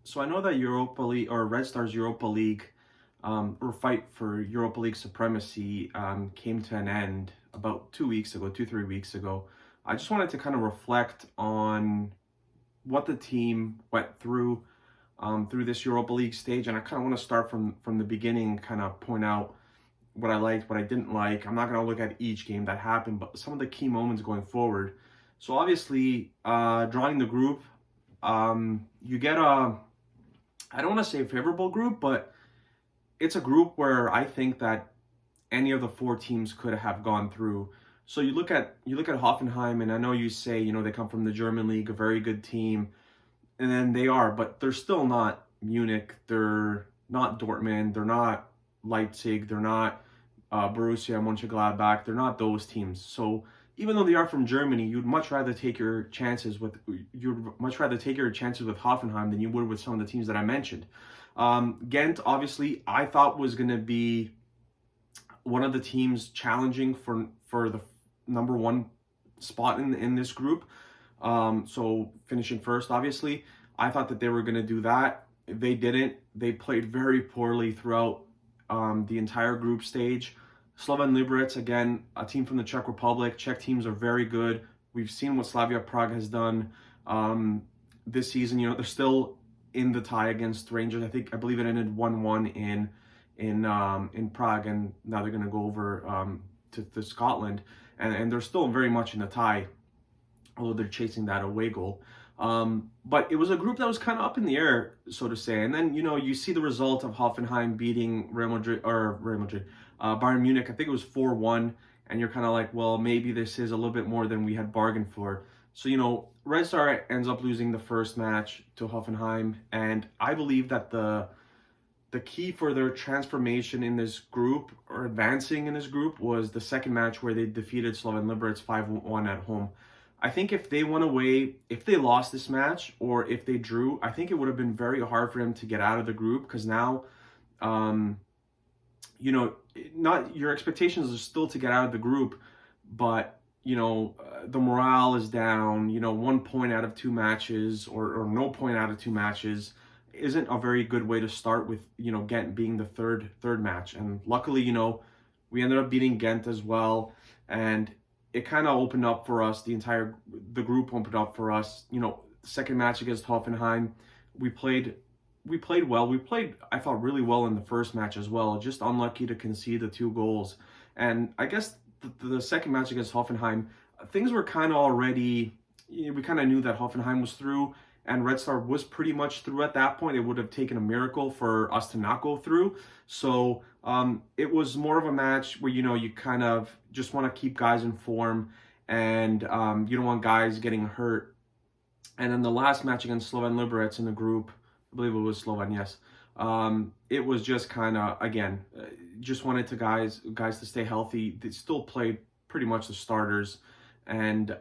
So I know that Europa League or Red Stars Europa League or fight for Europa League supremacy came to an end about 2 weeks ago, 3 weeks ago. I just wanted to kind of reflect on what the team went through this Europa League stage, and I kind of want to start from the beginning, kind of point out what I liked, what I didn't like. I'm not going to look at each game that happened, but some of the key moments going forward. So obviously, drawing the group, you get I don't want to say a favorable group, but it's a group where I think that any of the four teams could have gone through. So you look at Hoffenheim, and I know you say they come from the German league, a very good team, and then they are, but they're still not Munich. They're not Dortmund. They're not Leipzig. They're not Borussia Mönchengladbach. They're not those teams. So even though they are from Germany, you'd much rather take your chances with Hoffenheim than you would with some of the teams that I mentioned. Ghent, obviously, I thought was going to be one of the teams challenging for the number one spot in this group. So finishing first, obviously, I thought that they were going to do that. They didn't. They played very poorly throughout the entire group stage. Slovan Liberec, again, a team from the Czech Republic. Czech teams are very good. We've seen what Slavia Prague has done this season. They're still in the tie against Rangers. I believe it ended 1-1 in Prague, and now they're going to go over to Scotland, and they're still very much in the tie, although they're chasing that away goal. But it was a group that was kind of up in the air, so to say. And then, you see the result of Hoffenheim beating Bayern Munich. I think it was 4-1. And you're kind of like, well, maybe this is a little bit more than we had bargained for. So, Red Star ends up losing the first match to Hoffenheim. And I believe that the key for their transformation in this group, or advancing in this group, was the second match where they defeated Slovan Liberec 5-1 at home. I think if they went away, if they lost this match, or if they drew, I think it would have been very hard for them to get out of the group, because now, not your expectations are still to get out of the group, but the morale is down. 1 point out of 2 matches, or no point out of 2 matches, isn't a very good way to start with. Ghent being the third match, and luckily, we ended up beating Ghent as well, and it kind of opened up for us. The group opened up for us. Second match against Hoffenheim, we played well. We played, I thought, really well in the first match as well. Just unlucky to concede the 2 goals. And I guess the second match against Hoffenheim, things were kind of already. We kind of knew that Hoffenheim was through, and Red Star was pretty much through at that point. It would have taken a miracle for us to not go through. So it was more of a match where, you kind of just want to keep guys in form, and you don't want guys getting hurt. And then the last match against Slovan Liberec in the group, I believe it was Slovan, yes. It was just kind of, again, just wanted to guys to stay healthy. They still played pretty much the starters. And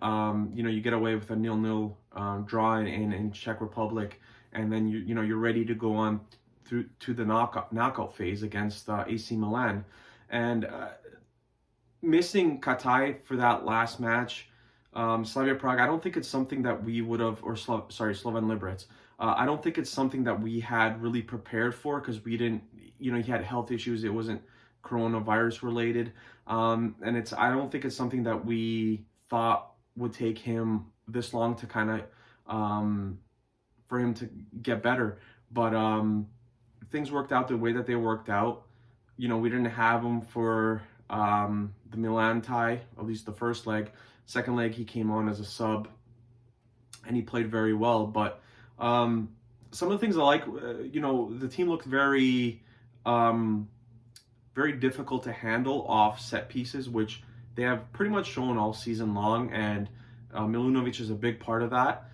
you get away with a 0-0 draw in Czech Republic, and then you're ready to go on through to the knockout phase against AC Milan, and missing Katai for that last match, Slavia Prague. I don't think it's something that we would have, Slovan Liberec. I don't think it's something that we had really prepared for, because we didn't. He had health issues. It wasn't coronavirus related, and I don't think it's something that we thought would take him this long to kind of for him to get better. But things worked out the way that they worked out. We didn't have him for the Milan tie, at least the first leg. Second leg, he came on as a sub, and he played very well. But some of the things I like, the team looked very very difficult to handle off set pieces, which they have pretty much shown all season long, and Milunovic is a big part of that.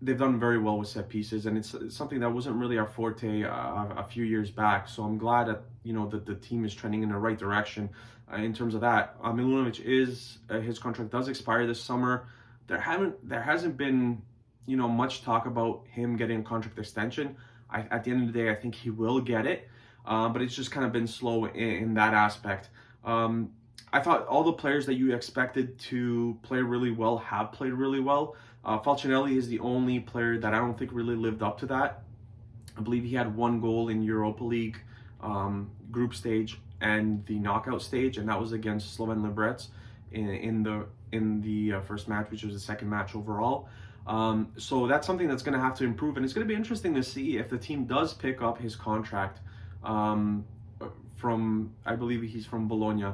They've done very well with set pieces, and it's something that wasn't really our forte a few years back. So I'm glad that that the team is trending in the right direction in terms of that. Milunovic his contract does expire this summer. There hasn't been much talk about him getting a contract extension. At the end of the day, I think he will get it, but it's just kind of been slow in that aspect. I thought all the players that you expected to play really well have played really well. Falcinelli is the only player that I don't think really lived up to that. I believe he had 1 goal in Europa League group stage and the knockout stage, and that was against Slovan Liberec in the first match, which was the second match overall. So that's something that's going to have to improve, and it's going to be interesting to see if the team does pick up his contract from, I believe he's from Bologna.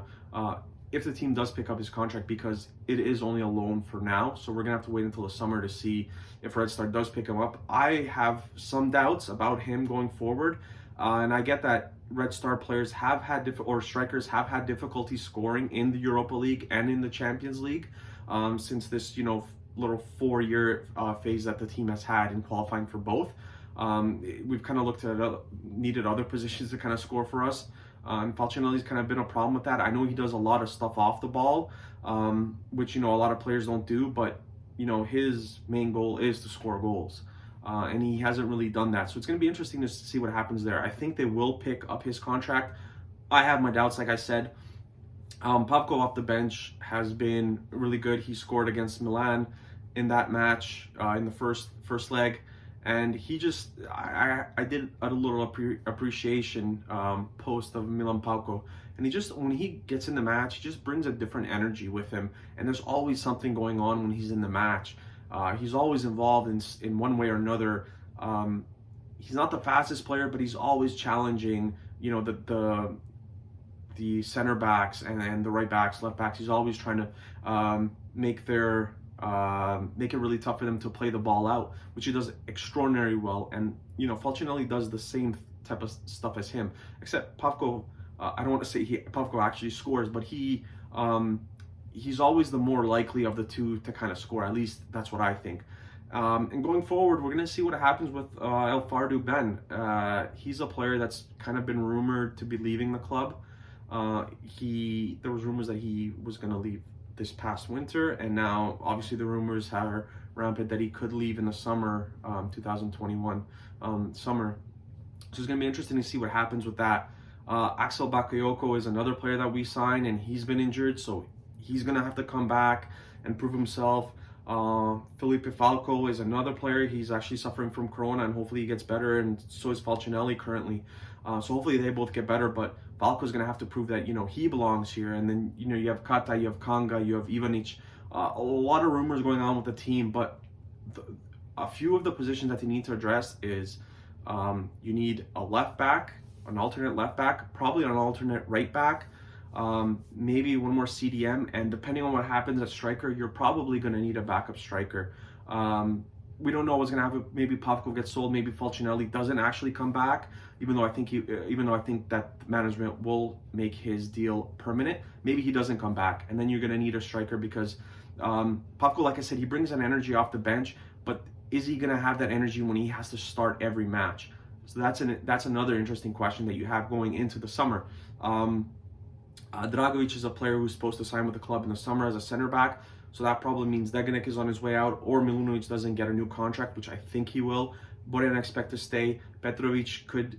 If the team does pick up his contract, because it is only a loan for now, so we're gonna have to wait until the summer to see if Red Star does pick him up. I have some doubts about him going forward, and I get that Red Star players have had or strikers have had difficulty scoring in the Europa League and in the Champions League since this little 4-year phase that the team has had in qualifying for both. We've kind of looked at needed other positions to kind of score for us. And Falcinelli's kind of been a problem with that. I know he does a lot of stuff off the ball, which a lot of players don't do, but his main goal is to score goals, and he hasn't really done that. So it's going to be interesting to see what happens there. I think they will pick up his contract. I have my doubts, like I said. Pavko off the bench has been really good. He scored against Milan in that match in the first leg. And he just, I did a little appreciation post of Milan Pavko, and he just, when he gets in the match, he just brings a different energy with him, and there's always something going on when he's in the match. He's always involved in one way or another. He's not the fastest player, but he's always challenging, the center backs and the right backs, left backs. He's always trying to make it really tough for them to play the ball out, which he does extraordinarily well. And Falcinelli does the same type of stuff as him, except Pavko. I don't want to say Pavko actually scores, but he's always the more likely of the two to kind of score. At least that's what I think. And going forward, we're going to see what happens with El Fardu Ben. He's a player that's kind of been rumored to be leaving the club. There was rumors that he was going to leave this past winter, and now obviously the rumors are rampant that he could leave in the summer, 2021 summer. So it's going to be interesting to see what happens with that. Axel Bakayoko is another player that we signed, and he's been injured, so he's going to have to come back and prove himself. Felipe Falco is another player. He's actually suffering from Crvena, and hopefully he gets better, and so is Falcinelli currently. So hopefully they both get better, but Falco's going to have to prove that, he belongs here. And then, you have Kata, you have Kanga, you have Ivanic. A lot of rumors going on with the team, but a few of the positions that they need to address is you need a left back, an alternate left back, probably an alternate right back, maybe one more CDM, and depending on what happens at striker, you're probably going to need a backup striker. We don't know what's going to happen. Maybe Pavko gets sold. Maybe Falcinelli doesn't actually come back, even though I think that management will make his deal permanent. Maybe he doesn't come back, and then you're going to need a striker because Pavko, like I said, he brings an energy off the bench, but is he going to have that energy when he has to start every match? So that's another interesting question that you have going into the summer. Dragovic is a player who's supposed to sign with the club in the summer as a center back. So that probably means Degenek is on his way out, or Milunovic doesn't get a new contract, which I think he will. Borjan expect to stay. Petrovic could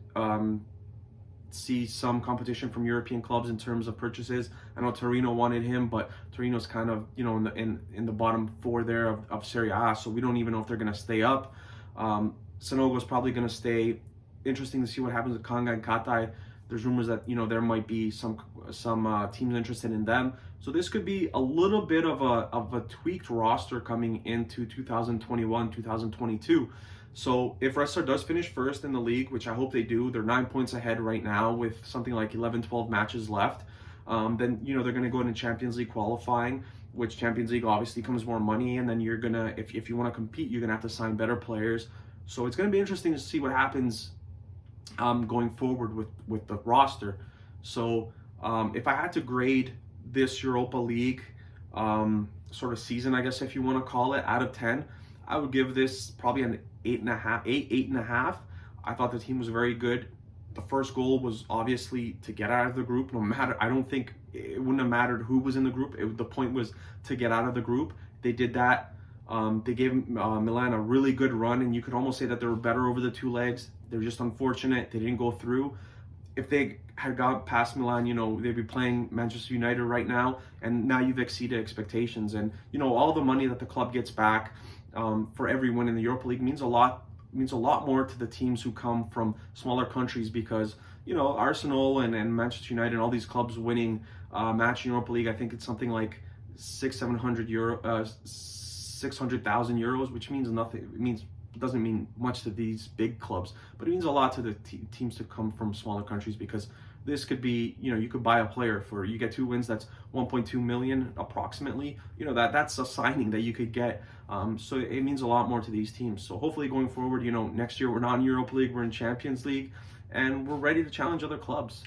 see some competition from European clubs in terms of purchases. I know Torino wanted him, but Torino's kind of in the bottom 4 there of Serie A, so we don't even know if they're going to stay up. Sanogo's probably going to stay. Interesting to see what happens with Kanga and Katai. There's rumors that there might be some teams interested in them. So this could be a little bit of a tweaked roster coming into 2021, 2022. So if Red Star does finish first in the league, which I hope they do, they're 9 points ahead right now with something like 11, 12 matches left. Then they're going to go into Champions League qualifying, which Champions League obviously comes more money, and then you're gonna if you want to compete, you're gonna have to sign better players. So it's going to be interesting to see what happens going forward with the roster. So if I had to grade this Europa League sort of season, I guess if you want to call it, out of 10, I would give this probably an 8.5. I thought the team was very good. The first goal was obviously to get out of the group. I don't think it wouldn't have mattered who was in the group. The point was to get out of the group. They did that. They gave Milan a really good run, and you could almost say that they were better over the 2 legs. They're just unfortunate they didn't go through. if they had got past Milan, they'd be playing Manchester United right now, and now you've exceeded expectations. And all the money that the club gets back for every win in the Europa League means a lot more to the teams who come from smaller countries, because Arsenal and Manchester United and all these clubs winning match in Europa League, I think it's something like 600,000 euros, which means nothing. It doesn't mean much to these big clubs, but it means a lot to the teams to come from smaller countries, because this could be, you could buy a player you get 2 wins, that's 1.2 million approximately. That's a signing that you could get. So it means a lot more to these teams. So hopefully going forward, next year we're not in Europa League, we're in Champions League, and we're ready to challenge other clubs.